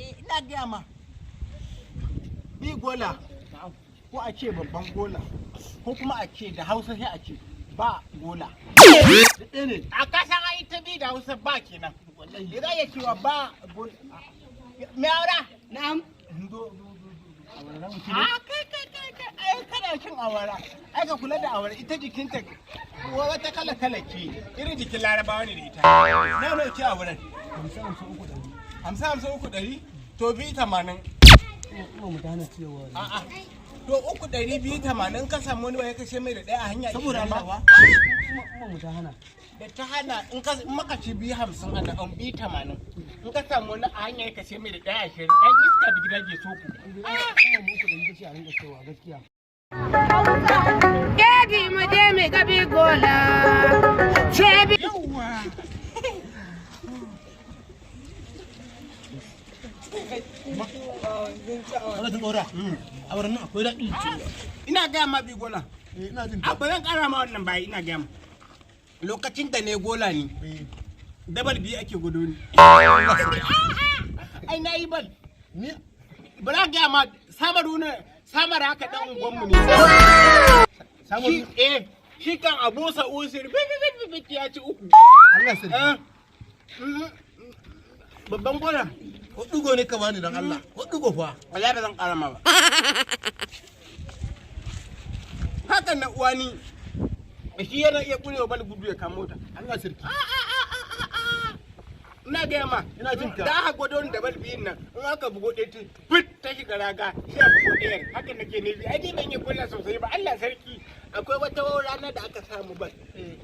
ina gaya ma bi gola ko a ce babban gola ko kuma a ce da Hausa sai a ce ba gola. A kasan ai ta bi da Hausa ba kenan. Idan ya cewa ba gola. Me aura? Na'am. Kai kana cin awara. Ai ka kula da awara ita jikinta wata kala ce. Irin jikin Larabawa ne da ita. Nawa ce awaran? 50-300 to 280. A'a to 300-280 ka samu wani ya kashe mai da ɗaya a hanya saboda Allah da ta hana in maka ci 250 ana an 280 in ka samu wani a hanya ya kashe mai da ɗaya 20 dan iska da gidaje so ku gaskiya Gedi mu je mai gabi gola. Yawwa. Magajin kwaura. A wurin nan akwai daɗi. Ina gaya ma bi gola. Ina jin A ba zan ƙara ma wannan bayi ina gaya ma. Lokacin da ne gola ne. Dabar biyu ake gudu ne. Ai na yi bal. Ni Ba za gaya ma samaru ne. Samar haka dan unguwanmu ne. Samaru? Shi kan abusa usir bibi ya ci uku. Allah sarki. Babban gola. Waɗugo ne ka bani don Allah. Waɗugo fa. Wallahi ba zan ƙara ma ba. Hakan na uwani. Shi yana iya kurewa bal gudu ya kamo ta. Allah sarki. Ina gaya ma, Ina jin ka. da aka gwado da bal biyun nan, in aka bugo ɗaya ta fit ta shiga raga, sai a bugo ɗayar. Hakan nake nufi. Ai ni ban yi kulla sosai ba. Allah sarki. Akwai wata rana da aka samu bal.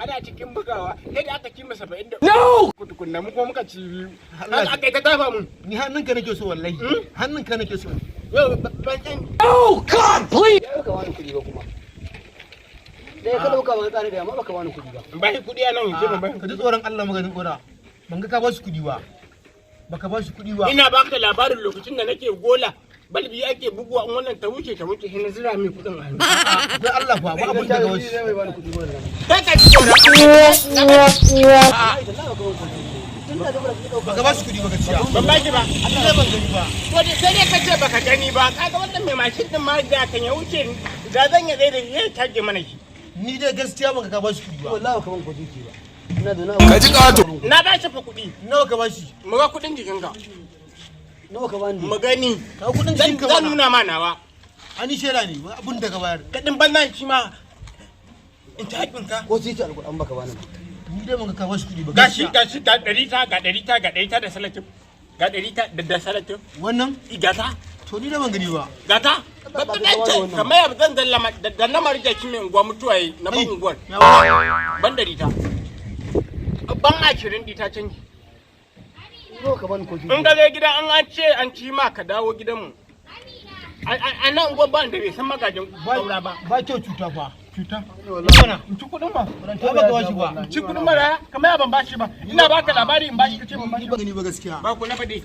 Ana cikin bugawa, sai da aka ci masa 70. No! Tukunna mu ko muka ci biyu. Haka aka yi ta tafa mun. Ni hannunka nake so wallahi. Hannunka nake so. Yau ban san. Oh God, please! Baka wani kuɗi ba kuma. Dai ka dauka ban tsare da amma baka wani kuɗi ba. Ba shi kuɗi a nan yanzu ba. Ka ji tsoron Allah magajin kwaura. Ban ga ka ba shi kuɗi ba. Baka ba shi kuɗi ba. Ina baka labarin lokacin da nake gola. Balbi ake buguwa in wannan ta wuce sai na zira mai kuɗin a hannu. Akwai Allah fa ba abin da ga wasu. Zai bani kuɗi ba. Kai ka ji tsoron Baka ba shi kuɗi ba gaskiya. ban baki ba. Allah ban gani ba. To sai dai ka ce baka gani ba. Kaga wannan mai mashin din ma da kan ya wuce da zan ya tsaye da ya tage mana shi. Ni dai gaskiya baka ka ba shi kuɗi ba. Wallahi baka ban kuɗi ba. Ina da na. Ka ji ƙato. Na ba shi fa kuɗi. Nawa ka ba shi? Mu ga kuɗin jikinka. Nawa ka bani? Mu gani. Ka kuɗin Zan jikin ka mana. nuna ma nawa. Ani shera ne abin da ka bayar. Kadin bannan shi ma in ta haƙin ka. Ko sai ta alƙur'an baka bani ba. Ni dai ban ga ka ba shi kuɗi ba Gashi gaskiya. ga 100 da salatin. Ga 100 da salatin. Wannan Igata. to ni dai ban gani ba. Gata. Babban ce kamar yadda zan dallama da lamar da kimi unguwa mutuwa yi na ban unguwar. Ya wa. Ban da rita. Ban 20 dita canji. Nawa ka bani kuɗi? In ga zai gida an ce an ci ma ka dawo gidanmu. A nan unguwar ban da bai san magajin kwaura ba. Ba kyau cuta fa. Cuta. Mana, in ci kuɗin ba. Ta baka ba shi ba. In ci kuɗin mara kamar ya ban bashi ba. Ina baka labari in bashi kace ban bashi Ni ba. ba gani ba gaskiya. Ba ku na fade.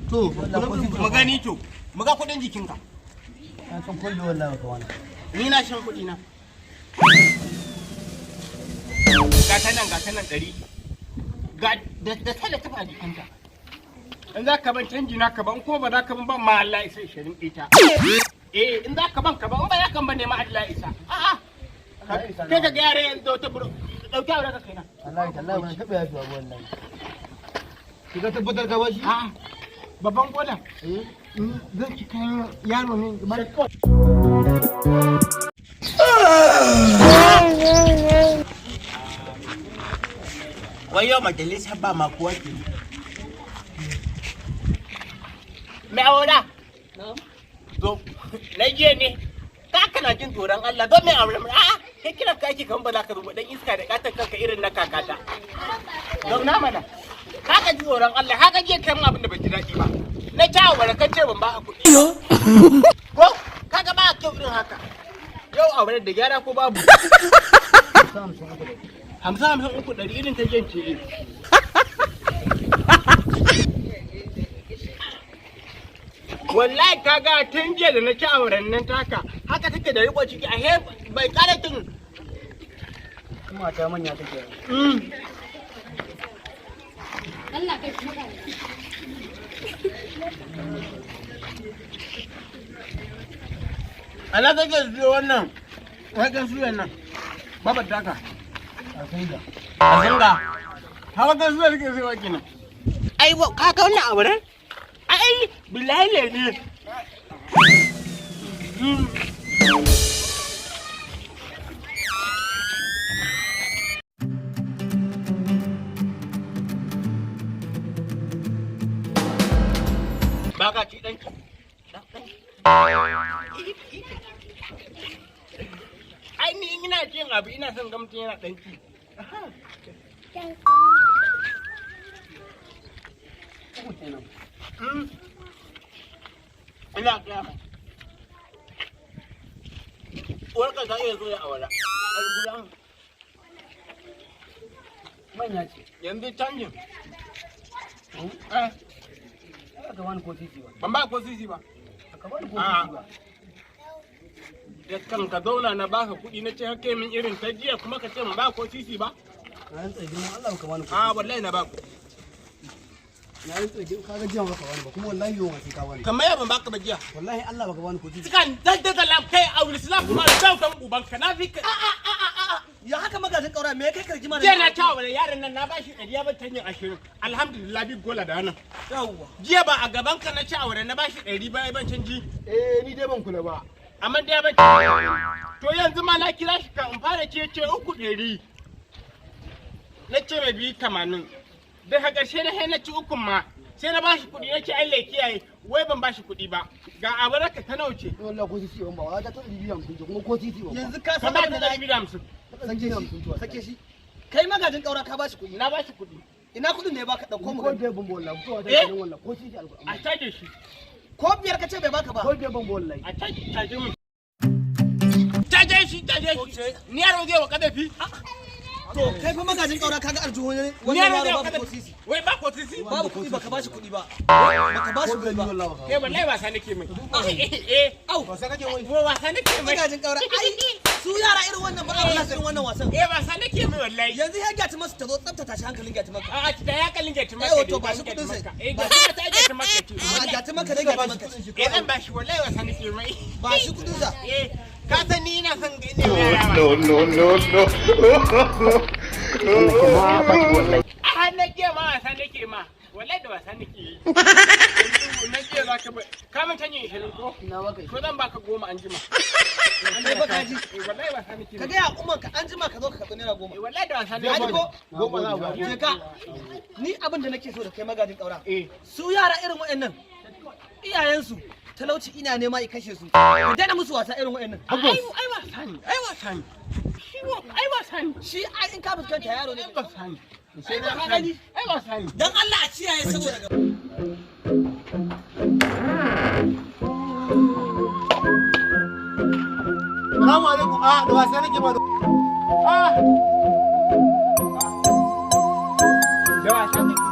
To, Mu gani to. Mu ga kuɗin jikinka. An san kullu wallahi baka wani. Ni na shan kuɗi na. Ga ta nan 100. Ga da kada ta fadi kanka. In za ka ban canji na ka ban ko ba za ka ban ma Allah isa 20 ita. In za ka ban ka ban in ba za ka ban ne ma Allah isa. A'a. Kai ka ga yare yanzu ta buro. Dauki aure ka kai na. Wallahi tallahi ban taɓa yafi ba wallahi. ki ga tabbatar ka ba shi? A'a. Babban gola. Zan ci kayan yaro ne ba. Wayo majalisa ba ma kuwa ke. Me aura? Zo, na je ne. Ka kana jin tsoron Allah don me aure? A'a, kai kira ka ake kan ba za ka rubu dan iska da katar kanka irin na kakata. Don na mana. Ka ka ji tsoron Allah, ka je kan abin da bai ji daɗi ba. Na ta aure kan ce ban ba ka kuɗi. Ko kaga ba kyau irin haka. Yau aure da gyara ko babu? 50-300 irin ta jan ce. Wallahi kaga tun jiya da na ci auren nan taka haka take da riko ciki a he bai karatin Kuma ta manya take. Allah kai kuma Ana kake siyo wannan. Kake siyo nan. Babar taka. A sai da. A zanga. Hawa kan siyo kake siyo kenan. Ai ka ga wannan abu ne? Ai billahi ne. Baka ci ɗanki. Ai ni ina cin abu ina son gamtin yana ɗanki. Ina kaya. Uwarka ta iya zo ya awara. Albulan. Manya ce. Yanzu canjin. Ka bani ko titi ba. Ban ba ko sisi ba. Ka bani ko titi ba. Da kan ka zauna na baka kuɗi na ce hake min irin ta jiya kuma ka ce mun ba ko sisi ba? Na yin tsaye Allah ka bani ko. Wallahi na ba ku. Na yin tsaye ka ga jiya baka bani ba kuma wallahi yau sai ka bani. Kamar ya ban baka ba jiya. Wallahi Allah baka bani ko titi. Cikan daddaka lam kai aure islam kuma da daukan uban ka na fi ka. Ya haka magajin kaura me kai karji mana? Jiya na ta wa yaron nan na bashi 100 ya ban tanyin 20. Alhamdulillah bi gola da wannan. Yawwa. Jiya ba a gaban ka na ci aure na bashi 100 ba ban canji. Ni dai ban kula ba. Amma dai ban to yanzu ma na kira shi ka in fara ce 300. Na ce mai 280. Da ha karshe na na ci ukun ma. Sai na bashi kuɗi na ce Allah ya kiyaye wai ban bashi kuɗi ba. Ga abaraka ta nauce. Wallahi ko titi ban ba wa ta 250 kuma ko titi ba. Yanzu ka Ka san ba abin ta da 250. sake shi. Kai magajin kaura ka bashi kuɗi. Na bashi kuɗi. Ina kuɗin ne baka dauko mu Ko bai ban wallahi. Ko Eh? da wallahi ko titi alƙur'ani. A caje shi. ko biyar ka ce bai baka ba. Ko bai ban wallahi. A caje mu. Caje shi. Ni yaro zai wa kadafi. To kai fa magajin kaura kaga arjuhu ne Ni wannan yaro zai yaro wa babu ko kadafi. sisi. Wai ba ko sisi? Babu kuɗi baka bashi kuɗi ba. Baka bashi kuɗi ba. Kai wallahi wasa nake mai. Au. Wasa kake wai. Ko wasa nake mai. Magajin kaura ai su yara irin wannan ba za su irin wannan wasan. Wasa nake mai wallahi. Yanzu ya gati masu ta zo tsafta shi hankalin gati maka. A'a ta ya kallin gati maka. Ai wato ba shi kudin sai. Ga ta gati maka ce. A gati maka dai gati maka. Zan ba shi wallahi wasa nake mai. Ba shi kudin sa. Ka san ni ina son gane yara. A nake ma wasa nake ma. Wallahi da wasa nake yi. Nake za ka ba. Ka mun tanye 20 ko? Ina baka. Ko zan baka 10 an jima. An dai baka ji. Wallahi wasa nake. Ka ga ya umman ka an jima ka zo ka karɓi naira 10. Wallahi da wasa Ka ji nake. ko? Goma za ba. Je ka. Ni abin da nake so da kai magajin kaura. Su yara irin waɗannan iyayensu talauci ina nema i kashe su. Ka daina musu wasa irin waɗannan. Ai wasa ne. Ai wasa ne. Ai wasa ne. Shi ai in ka fuskanta yaro ne. Ai wasa ne. Sai na ka gani. Ai wasa ne. Dan Allah a ciyaye saboda Salamu alaikum. Da wasa nake ba. Da wasa nake.